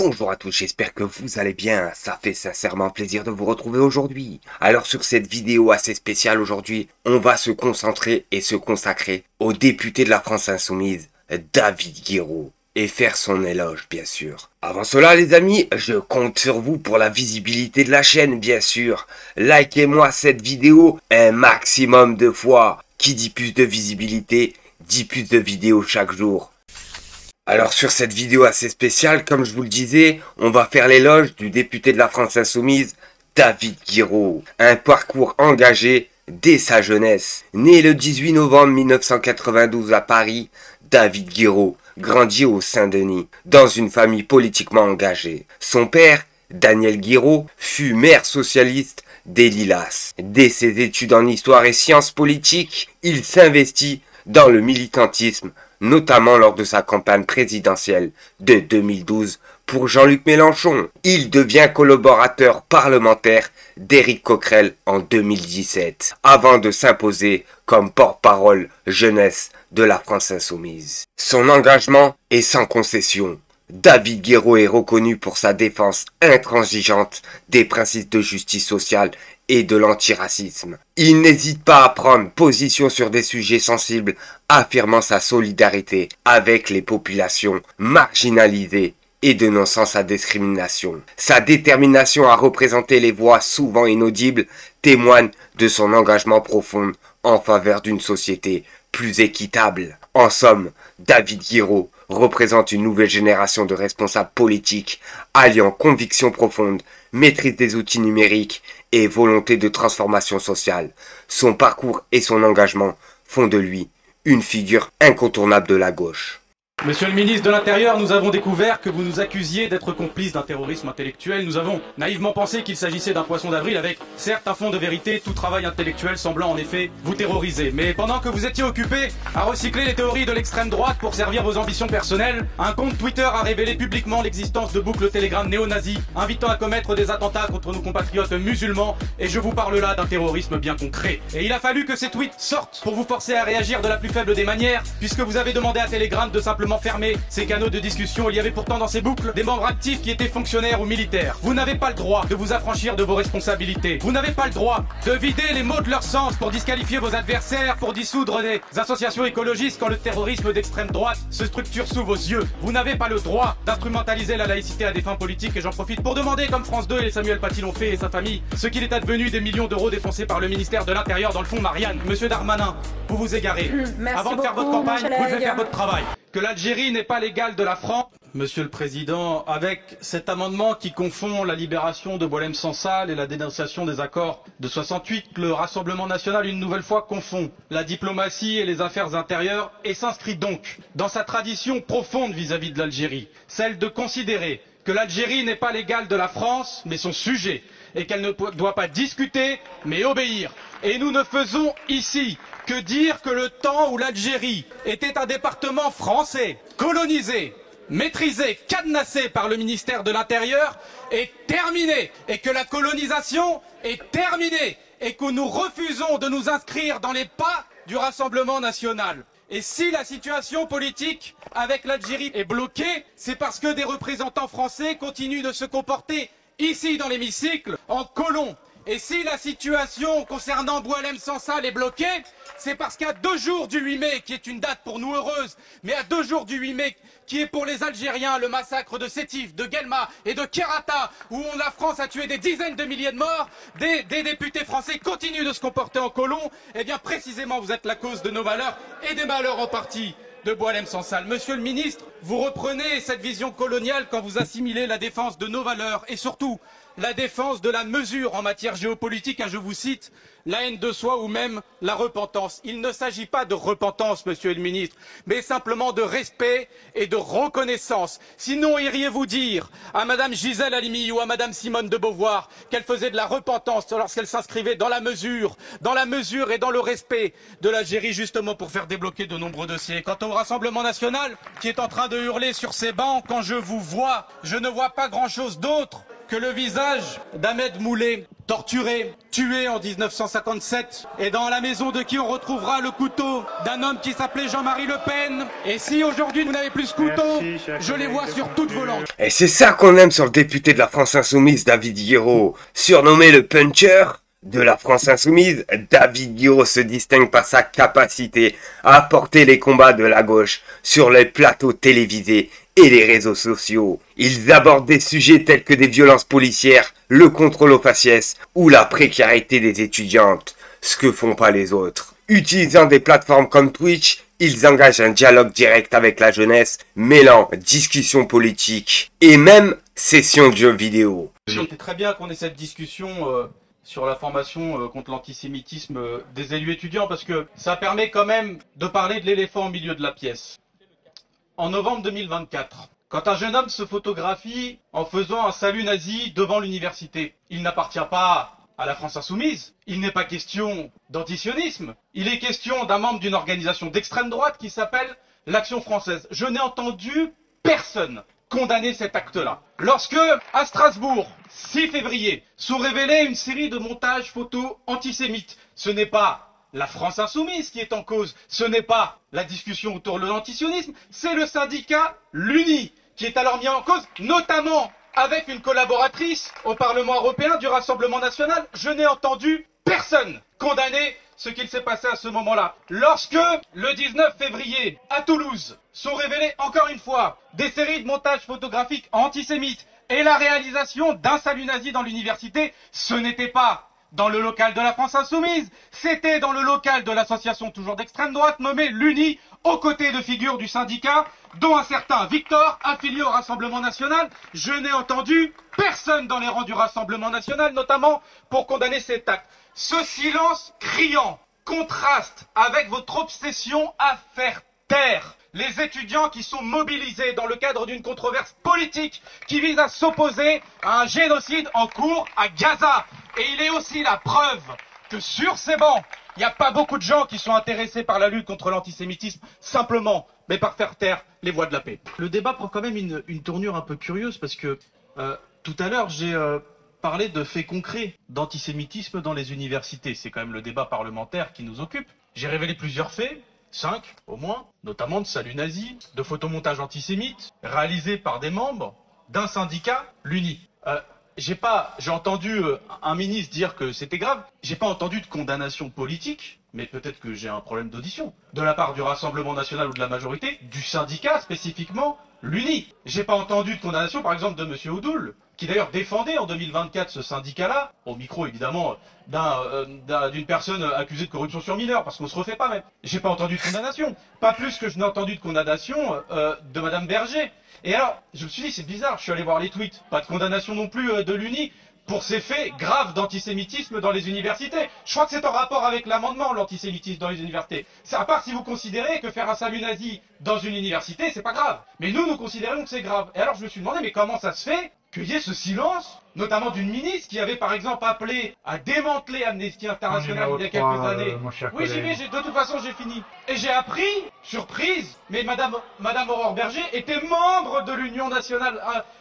Bonjour à tous, j'espère que vous allez bien, ça fait sincèrement plaisir de vous retrouver aujourd'hui. Alors sur cette vidéo assez spéciale aujourd'hui, on va se concentrer et se consacrer au député de la France Insoumise, David Guiraud, et faire son éloge bien sûr. Avant cela les amis, je compte sur vous pour la visibilité de la chaîne bien sûr. Likez-moi cette vidéo un maximum de fois. Qui dit plus de visibilité, dit plus de vidéos chaque jour. Alors sur cette vidéo assez spéciale, comme je vous le disais, on va faire l'éloge du député de la France Insoumise, David Guiraud. Un parcours engagé dès sa jeunesse. Né le 18 novembre 1992 à Paris, David Guiraud grandit au Saint-Denis, dans une famille politiquement engagée. Son père, Daniel Guiraud, fut maire socialiste des Lilas. Dès ses études en histoire et sciences politiques, il s'investit dans le militantisme, notamment lors de sa campagne présidentielle de 2012 pour Jean-Luc Mélenchon. Il devient collaborateur parlementaire d'Éric Coquerel en 2017, avant de s'imposer comme porte-parole jeunesse de la France Insoumise. Son engagement est sans concession. David Guiraud est reconnu pour sa défense intransigeante des principes de justice sociale et de l'antiracisme. Il n'hésite pas à prendre position sur des sujets sensibles, affirmant sa solidarité avec les populations marginalisées et dénonçant sa discrimination. Sa détermination à représenter les voix souvent inaudibles témoigne de son engagement profond en faveur d'une société plus équitable. En somme, David Guiraud représente une nouvelle génération de responsables politiques alliant conviction profonde, maîtrise des outils numériques et volonté de transformation sociale. Son parcours et son engagement font de lui une figure incontournable de la gauche. Monsieur le ministre de l'Intérieur, nous avons découvert que vous nous accusiez d'être complices d'un terrorisme intellectuel. Nous avons naïvement pensé qu'il s'agissait d'un poisson d'avril avec, certes, un fond de vérité, tout travail intellectuel semblant en effet vous terroriser. Mais pendant que vous étiez occupé à recycler les théories de l'extrême droite pour servir vos ambitions personnelles, un compte Twitter a révélé publiquement l'existence de boucles Telegram néo-nazis invitant à commettre des attentats contre nos compatriotes musulmans. Et je vous parle là d'un terrorisme bien concret. Et il a fallu que ces tweets sortent pour vous forcer à réagir de la plus faible des manières, puisque vous avez demandé à Telegram de simplement fermer ces canaux de discussion. Il y avait pourtant dans ces boucles des membres actifs qui étaient fonctionnaires ou militaires. Vous n'avez pas le droit de vous affranchir de vos responsabilités. Vous n'avez pas le droit de vider les mots de leur sens pour disqualifier vos adversaires, pour dissoudre des associations écologistes quand le terrorisme d'extrême droite se structure sous vos yeux. Vous n'avez pas le droit d'instrumentaliser la laïcité à des fins politiques et j'en profite pour demander, comme France 2 et Samuel Paty l'ont fait et sa famille, ce qu'il est advenu des millions d'euros dépensés par le ministère de l'Intérieur dans le fonds Marianne. Monsieur Darmanin, vous vous égarez. Avant de faire votre campagne, vous devez faire votre travail. Que l'Algérie n'est pas l'égale de la France. Monsieur le Président, avec cet amendement qui confond la libération de Boualem Sansal et la dénonciation des accords de 68, le Rassemblement national une nouvelle fois confond la diplomatie et les affaires intérieures et s'inscrit donc dans sa tradition profonde vis-à-vis de l'Algérie, celle de considérer que l'Algérie n'est pas l'égale de la France, mais son sujet, et qu'elle ne doit pas discuter, mais obéir. Et nous ne faisons ici que dire que le temps où l'Algérie était un département français, colonisé, maîtrisé, cadenassé par le ministère de l'Intérieur, est terminé, et que la colonisation est terminée, et que nous refusons de nous inscrire dans les pas du Rassemblement national. Et si la situation politique avec l'Algérie est bloquée, c'est parce que des représentants français continuent de se comporter ici dans l'hémicycle en colons. Et si la situation concernant Boualem Sansal est bloquée, c'est parce qu'à 2 jours du 8 mai, qui est une date pour nous heureuse, mais à 2 jours du 8 mai, qui est pour les Algériens le massacre de Sétif, de Guelma et de Kerata, où la France a tué des dizaines de milliers de morts, des députés français continuent de se comporter en colons, eh bien précisément vous êtes la cause de nos malheurs et des malheurs en partie de Boualem Sansal. Monsieur le ministre, vous reprenez cette vision coloniale quand vous assimilez la défense de nos valeurs et surtout la défense de la mesure en matière géopolitique, je vous cite, la haine de soi ou même la repentance. Il ne s'agit pas de repentance, monsieur le ministre, mais simplement de respect et de reconnaissance. Sinon, iriez-vous dire à madame Gisèle Halimi ou à madame Simone de Beauvoir qu'elle faisait de la repentance lorsqu'elle s'inscrivait dans la mesure et dans le respect de l'Algérie, justement pour faire débloquer de nombreux dossiers. Quant au Rassemblement national, qui est en train de hurler sur ses bancs, quand je vous vois, je ne vois pas grand-chose d'autre que le visage d'Ahmed Moulay. torturé, tué en 1957, et dans la maison de qui on retrouvera le couteau d'un homme qui s'appelait Jean-Marie Le Pen. Et si aujourd'hui vous n'avez plus ce couteau, je les vois sur toutes vos langues. Et c'est ça qu'on aime sur le député de la France Insoumise, David Guiraud. Surnommé le puncher de la France Insoumise, David Guiraud se distingue par sa capacité à porter les combats de la gauche sur les plateaux télévisés et les réseaux sociaux. Ils abordent des sujets tels que des violences policières, le contrôle aux faciès ou la précarité des étudiantes, ce que font pas les autres. Utilisant des plateformes comme Twitch, ils engagent un dialogue direct avec la jeunesse, mêlant discussions politiques et même sessions de jeux vidéo. C'est très bien qu'on ait cette discussion sur la formation contre l'antisémitisme des élus étudiants, parce que ça permet quand même de parler de l'éléphant au milieu de la pièce. En novembre 2024, quand un jeune homme se photographie en faisant un salut nazi devant l'université, il n'appartient pas à la France Insoumise. Il n'est pas question d'antisionisme. Il est question d'un membre d'une organisation d'extrême droite qui s'appelle l'Action française. Je n'ai entendu personne condamner cet acte-là. Lorsque, à Strasbourg, 6 février, sont révélés une série de montages photos antisémites, ce n'est pas la France Insoumise qui est en cause, ce n'est pas la discussion autour de l'antisionisme, c'est le syndicat l'UNI qui est alors mis en cause, notamment avec une collaboratrice au Parlement européen du Rassemblement national. Je n'ai entendu personne condamner ce qu'il s'est passé à ce moment-là. Lorsque, le 19 février, à Toulouse, sont révélés encore une fois des séries de montages photographiques antisémites et la réalisation d'un salut nazi dans l'université, ce n'était pas dans le local de la France Insoumise, c'était dans le local de l'association toujours d'extrême droite nommée l'UNI, aux côtés de figures du syndicat, dont un certain Victor, affilié au Rassemblement national. Je n'ai entendu personne dans les rangs du Rassemblement national, notamment pour condamner cet acte. Ce silence criant contraste avec votre obsession à faire taire les étudiants qui sont mobilisés dans le cadre d'une controverse politique qui vise à s'opposer à un génocide en cours à Gaza. Et il est aussi la preuve que sur ces bancs, il n'y a pas beaucoup de gens qui sont intéressés par la lutte contre l'antisémitisme, simplement, mais par faire taire les voix de la paix. Le débat prend quand même une tournure un peu curieuse, parce que tout à l'heure, j'ai parlé de faits concrets d'antisémitisme dans les universités. C'est quand même le débat parlementaire qui nous occupe. J'ai révélé plusieurs faits, 5 au moins, notamment de salut nazi, de photomontages antisémites, réalisés par des membres d'un syndicat, l'UNI. J'ai entendu un ministre dire que c'était grave. J'ai pas entendu de condamnation politique, mais peut-être que j'ai un problème d'audition, de la part du Rassemblement national ou de la majorité, du syndicat spécifiquement, l'UNI. J'ai pas entendu de condamnation, par exemple, de M. Oudoul, qui d'ailleurs défendait en 2024 ce syndicat-là, au micro évidemment d'une personne accusée de corruption sur mineur, parce qu'on se refait pas même. J'ai pas entendu de condamnation, pas plus que je n'ai entendu de condamnation de Madame Berger. Et alors, je me suis dit, c'est bizarre, je suis allé voir les tweets, pas de condamnation non plus de l'UNI pour ces faits graves d'antisémitisme dans les universités. Je crois que c'est en rapport avec l'amendement, l'antisémitisme dans les universités. C'est à part si vous considérez que faire un salut nazi dans une université, c'est pas grave. Mais nous considérons que c'est grave. Et alors je me suis demandé, mais comment ça se fait qu'il y ait ce silence, notamment d'une ministre qui avait par exemple appelé à démanteler Amnesty International il y a quelques années. Oui, j'y vais, de toute façon j'ai fini. Et j'ai appris, surprise, mais Madame Aurore Berger était membre de l'Union nationale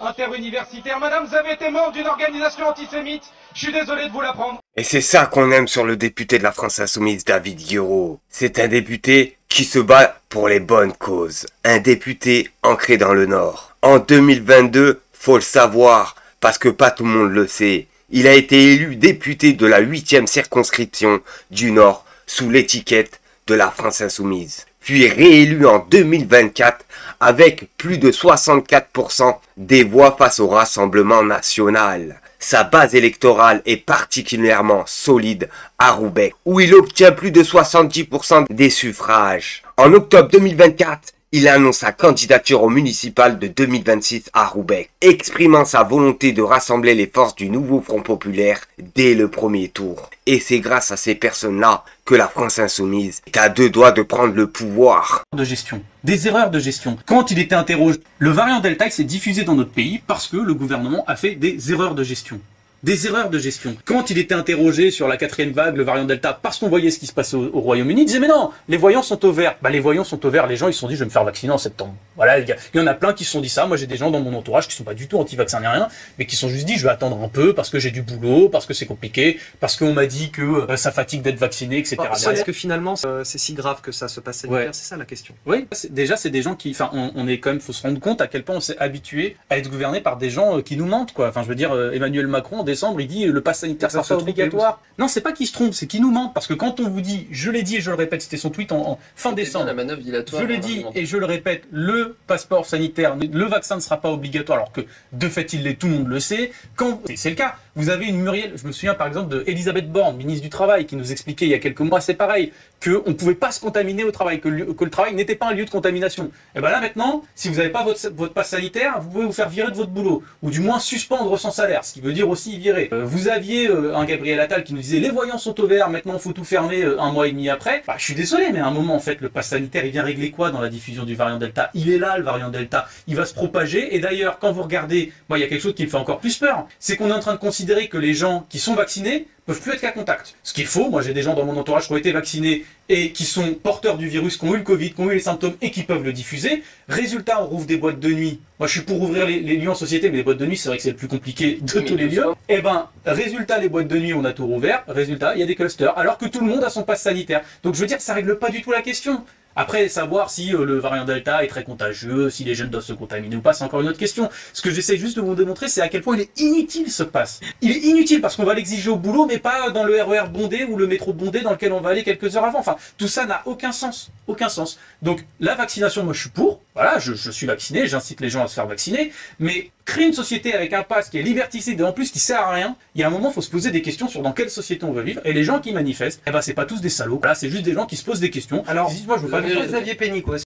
interuniversitaire. Madame, vous avez été membre d'une organisation antisémite. Je suis désolé de vous l'apprendre. Et c'est ça qu'on aime sur le député de la France Insoumise, David Guiraud. C'est un député qui se bat pour les bonnes causes. Un député ancré dans le Nord. En 2022, faut le savoir, parce que pas tout le monde le sait. Il a été élu député de la 8e circonscription du Nord sous l'étiquette de la France Insoumise. Puis réélu en 2024 avec plus de 64% des voix face au Rassemblement national. Sa base électorale est particulièrement solide à Roubaix, où il obtient plus de 70% des suffrages. En octobre 2024, il annonce sa candidature au municipal de 2026 à Roubaix, exprimant sa volonté de rassembler les forces du nouveau Front populaire dès le premier tour. Et c'est grâce à ces personnes-là que la France Insoumise est à 2 doigts de prendre le pouvoir. De gestion, des erreurs de gestion. Quand il était interrogé, le variant Delta s'est diffusé dans notre pays parce que le gouvernement a fait des erreurs de gestion. des erreurs de gestion. Quand il était interrogé sur la 4e vague, le variant Delta, parce qu'on voyait ce qui se passait au Royaume-Uni, il disait mais non, les voyants sont au vert. Bah les voyants sont au vert, les gens ils se sont dit je vais me faire vacciner en septembre. Voilà, il y en a plein qui se sont dit ça. Moi j'ai des gens dans mon entourage qui sont pas du tout anti-vaccins ni rien, mais qui se sont juste dit je vais attendre un peu parce que j'ai du boulot, parce que c'est compliqué, parce qu'on m'a dit que ça fatigue d'être vacciné, etc. Est-ce que finalement c'est si grave que ça se passe sanitaire? Ouais. C'est ça la question. Oui, déjà c'est des gens qui, enfin on est quand même, faut se rendre compte à quel point on s'est habitué à être gouverné par des gens qui nous mentent quoi. Enfin je veux dire Emmanuel Macron en décembre il dit le pass sanitaire sera pas obligatoire. Non c'est pas qu'ils se trompent, c'est qu'ils nous mentent parce que quand on vous dit, je l'ai dit et je le répète, c'était son tweet en fin décembre. La manœuvre dilatoire. Je l'ai dit et je le répète, le passeport sanitaire, le vaccin ne sera pas obligatoire alors que de fait il l'est, tout le monde le sait. Quand c'est le cas, vous avez une Muriel, je me souviens par exemple de Elisabeth Borne, ministre du Travail, qui nous expliquait il y a quelques mois, c'est pareil, qu'on ne pouvait pas se contaminer au travail, que le travail n'était pas un lieu de contamination. Et bien là maintenant, si vous n'avez pas votre passe sanitaire, vous pouvez vous faire virer de votre boulot, ou du moins suspendre son salaire, ce qui veut dire aussi virer. Vous aviez un Gabriel Attal qui nous disait les voyants sont au vert, maintenant il faut tout fermer un mois et demi après. Bah, je suis désolé, mais à un moment en fait, le passe sanitaire il vient régler quoi dans la diffusion du variant Delta? Il est là le variant Delta, il va se propager, et d'ailleurs quand vous regardez, moi il y a quelque chose qui me fait encore plus peur, c'est qu'on est en train de considérer que les gens qui sont vaccinés peuvent plus être qu'à contact. Ce qui est faux, moi j'ai des gens dans mon entourage qui ont été vaccinés et qui sont porteurs du virus, qui ont eu le Covid, qui ont eu les symptômes et qui peuvent le diffuser. Résultat, on rouvre des boîtes de nuit. Moi je suis pour ouvrir les lieux en société, mais les boîtes de nuit c'est vrai que c'est le plus compliqué de tous les lieux. Et ben, résultat, les boîtes de nuit on a tout rouvert, résultat, il y a des clusters, alors que tout le monde a son passe sanitaire. Donc je veux dire, ça règle pas du tout la question. Après, savoir si le variant Delta est très contagieux, si les jeunes doivent se contaminer ou pas, c'est encore une autre question. Ce que j'essaie juste de vous démontrer, c'est à quel point il est inutile ce pass. Il est inutile parce qu'on va l'exiger au boulot, mais pas dans le RER bondé ou le métro bondé dans lequel on va aller quelques heures avant. Enfin, tout ça n'a aucun sens. Aucun sens. Donc, la vaccination, moi je suis pour. Voilà, je suis vacciné, j'incite les gens à se faire vacciner. Mais créer une société avec un pass qui est liberticide et en plus qui sert à rien, il y a un moment, il faut se poser des questions sur dans quelle société on veut vivre. Et les gens qui manifestent, eh ben, c'est pas tous des salauds. Voilà, c'est juste des gens qui se posent des questions. Alors, moi je veux pas Xavier Pénicaud, quoi.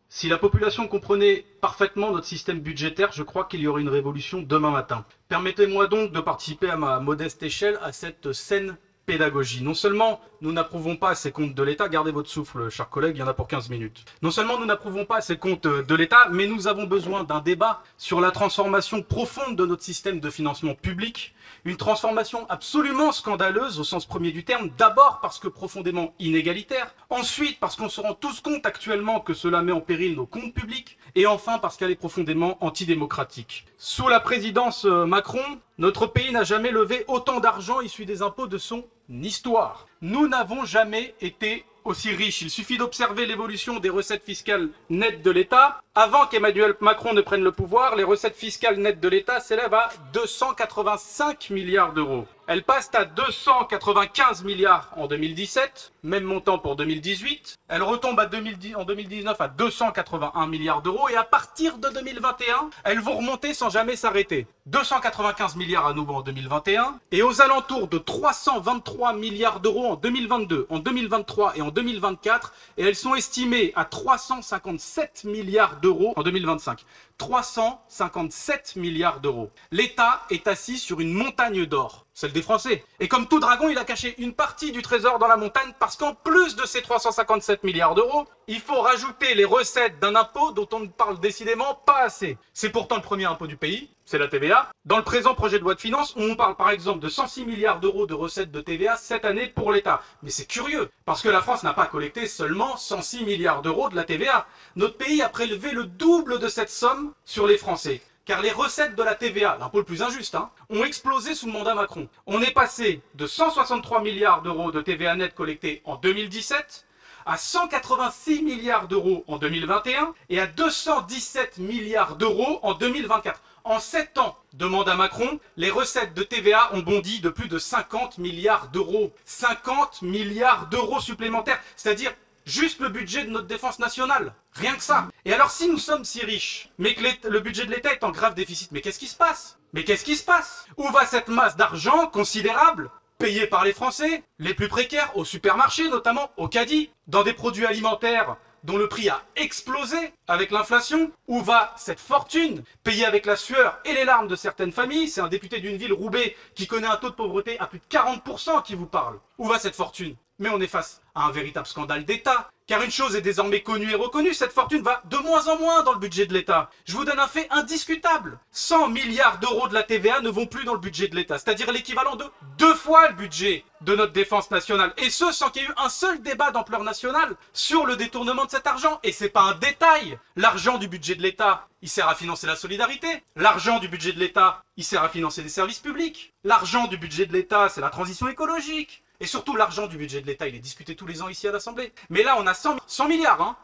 Si la population comprenait parfaitement notre système budgétaire, je crois qu'il y aurait une révolution demain matin. Permettez-moi donc de participer à ma modeste échelle à cette saine pédagogie. Non seulement nous n'approuvons pas ces comptes de l'État, gardez votre souffle, chers collègues, il y en a pour 15 minutes. Non seulement nous n'approuvons pas ces comptes de l'État, mais nous avons besoin d'un débat sur la transformation profonde de notre système de financement public. Une transformation absolument scandaleuse au sens premier du terme, d'abord parce que profondément inégalitaire, ensuite parce qu'on se rend tous compte actuellement que cela met en péril nos comptes publics, et enfin parce qu'elle est profondément antidémocratique. Sous la présidence Macron, notre pays n'a jamais levé autant d'argent issu des impôts de son histoire. Nous n'avons jamais été aussi riches. Il suffit d'observer l'évolution des recettes fiscales nettes de l'État. Avant qu'Emmanuel Macron ne prenne le pouvoir, les recettes fiscales nettes de l'État s'élèvent à 285 milliards d'euros. Elles passent à 295 milliards en 2017, même montant pour 2018. Elles retombent en 2019 à 281 milliards d'euros et à partir de 2021, elles vont remonter sans jamais s'arrêter. 295 milliards à nouveau en 2021 et aux alentours de 323 milliards d'euros en 2022, en 2023 et en 2024 et elles sont estimées à 357 milliards d'euros en 2025. 357 milliards d'euros. L'État est assis sur une montagne d'or, celle des Français. Et comme tout dragon, il a caché une partie du trésor dans la montagne parce qu'en plus de ces 357 milliards d'euros, il faut rajouter les recettes d'un impôt dont on ne parle décidément pas assez. C'est pourtant le premier impôt du pays, c'est la TVA. Dans le présent projet de loi de finances, on parle par exemple de 106 milliards d'euros de recettes de TVA cette année pour l'État. Mais c'est curieux, parce que la France n'a pas collecté seulement 106 milliards d'euros de la TVA. Notre pays a prélevé le double de cette somme sur les Français. Car les recettes de la TVA, l'impôt le plus injuste, ont explosé sous le mandat Macron. On est passé de 163 milliards d'euros de TVA net collectés en 2017 à 186 milliards d'euros en 2021 et à 217 milliards d'euros en 2024. En 7 ans de mandat Macron, les recettes de TVA ont bondi de plus de 50 milliards d'euros. 50 milliards d'euros supplémentaires, c'est-à-dire juste le budget de notre défense nationale. Rien que ça. Et alors si nous sommes si riches, mais que le budget de l'État est en grave déficit, mais qu'est-ce qui se passe? Où va cette masse d'argent considérable payée par les Français, les plus précaires, au supermarché notamment, au caddie, dans des produits alimentaires dont le prix a explosé avec l'inflation? Où va cette fortune payée avec la sueur et les larmes de certaines familles? C'est un député d'une ville, Roubaix, qui connaît un taux de pauvreté à plus de 40% qui vous parle. Où va cette fortune? Mais on est face à un véritable scandale d'État. Car une chose est désormais connue et reconnue, cette fortune va de moins en moins dans le budget de l'État. Je vous donne un fait indiscutable. 100 milliards d'euros de la TVA ne vont plus dans le budget de l'État. C'est-à-dire l'équivalent de 2 fois le budget de notre défense nationale. Et ce, sans qu'il y ait eu un seul débat d'ampleur nationale sur le détournement de cet argent. Et c'est pas un détail. L'argent du budget de l'État, il sert à financer la solidarité. L'argent du budget de l'État, il sert à financer des services publics. L'argent du budget de l'État, c'est la transition écologique. Et surtout, l'argent du budget de l'État, il est discuté tous les ans ici à l'Assemblée. Mais là, on a 100 milliards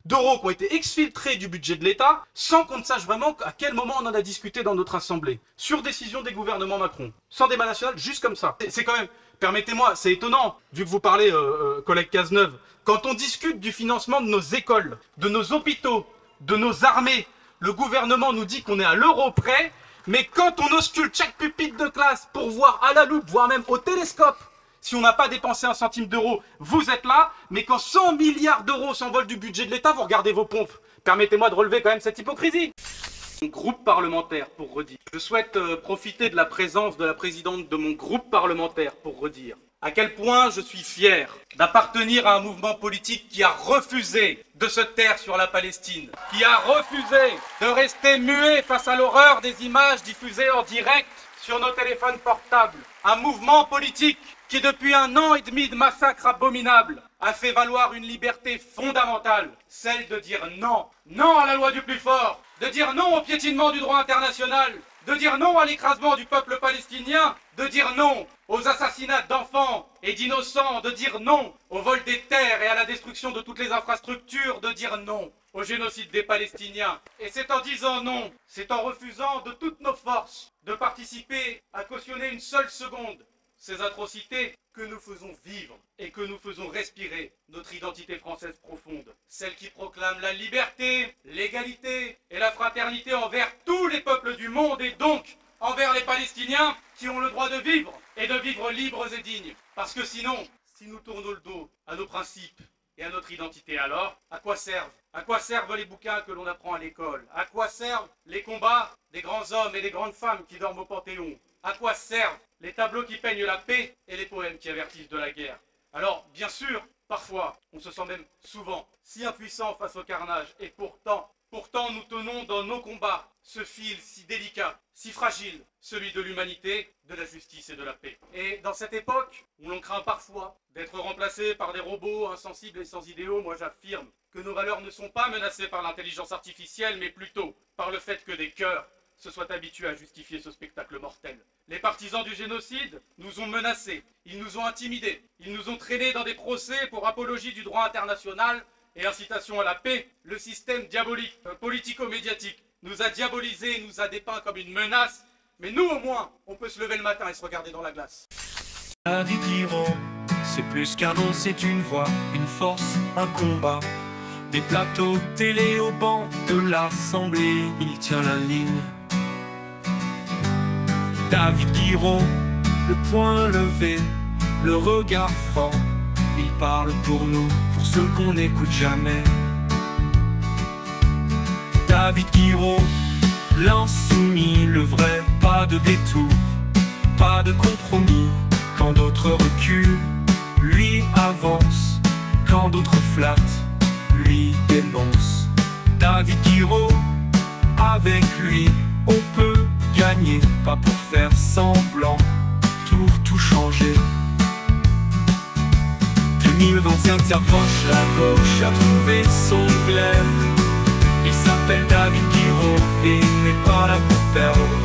d'euros qui ont été exfiltrés du budget de l'État sans qu'on ne sache vraiment à quel moment on en a discuté dans notre Assemblée. Sur décision des gouvernements Macron. Sans débat national, juste comme ça. C'est quand même, permettez-moi, c'est étonnant, vu que vous parlez, collègue Cazeneuve, quand on discute du financement de nos écoles, de nos hôpitaux, de nos armées, le gouvernement nous dit qu'on est à l'euro près, mais quand on ausculte chaque pupitre de classe pour voir à la loupe, voire même au télescope, si on n'a pas dépensé un centime d'euro, vous êtes là, mais quand 100 milliards d'euros s'envolent du budget de l'État, vous regardez vos pompes. Permettez-moi de relever quand même cette hypocrisie. Mon groupe parlementaire, pour redire. Je souhaite profiter de la présence de la présidente de mon groupe parlementaire pour redire à quel point je suis fier d'appartenir à un mouvement politique qui a refusé de se taire sur la Palestine, qui a refusé de rester muet face à l'horreur des images diffusées en direct sur nos téléphones portables. Un mouvement politique qui, depuis 1 an et demi de massacre abominable, a fait valoir une liberté fondamentale, celle de dire non. Non à la loi du plus fort, de dire non au piétinement du droit international, de dire non à l'écrasement du peuple palestinien, de dire non aux assassinats d'enfants et d'innocents, de dire non au vol des terres et à la destruction de toutes les infrastructures, de dire non au génocide des Palestiniens. Et c'est en disant non, c'est en refusant de toutes nos forces de participer à cautionner une seule seconde ces atrocités que nous faisons vivre et que nous faisons respirer notre identité française profonde, celle qui proclame la liberté, l'égalité et la fraternité envers tous les peuples du monde et donc envers les Palestiniens qui ont le droit de vivre et de vivre libres et dignes. Parce que sinon, si nous tournons le dos à nos principes et à notre identité, alors, à quoi servent? À quoi servent les bouquins que l'on apprend à l'école? À quoi servent les combats des grands hommes et des grandes femmes qui dorment au Panthéon? À quoi servent les tableaux qui peignent la paix et les poèmes qui avertissent de la guerre? Alors, bien sûr, parfois, on se sent même souvent si impuissant face au carnage. Et pourtant, nous tenons dans nos combats ce fil si délicat, si fragile, celui de l'humanité, de la justice et de la paix. Et dans cette époque où l'on craint parfois d'être remplacé par des robots insensibles et sans idéaux, moi j'affirme que nos valeurs ne sont pas menacées par l'intelligence artificielle, mais plutôt par le fait que des cœurs se soient habitués à justifier ce spectacle mortel. Les partisans du génocide nous ont menacés, ils nous ont intimidés, ils nous ont traînés dans des procès pour apologie du droit international et incitation à la paix. Le système diabolique, politico-médiatique, nous a diabolisés, nous a dépeint comme une menace, mais nous au moins, on peut se lever le matin et se regarder dans la glace. David Guiraud, c'est plus qu'un nom, c'est une voix, une force, un combat. Des plateaux télé au banc de l'Assemblée, il tient la ligne. David Guiraud, le poing levé, le regard franc, il parle pour nous, pour ceux qu'on n'écoute jamais. David Guiraud, l'insoumis, le vrai, pas de détour, pas de compromis. Quand d'autres reculent, lui avance, quand d'autres flattent, lui dénonce. David Guiraud, avec lui, on peut gagner, pas pour faire semblant, pour tout changer. 2021 interroge la gauche a trouvé son glaive. Il s'appelle David Guiraud et n'est pas là pour perdre.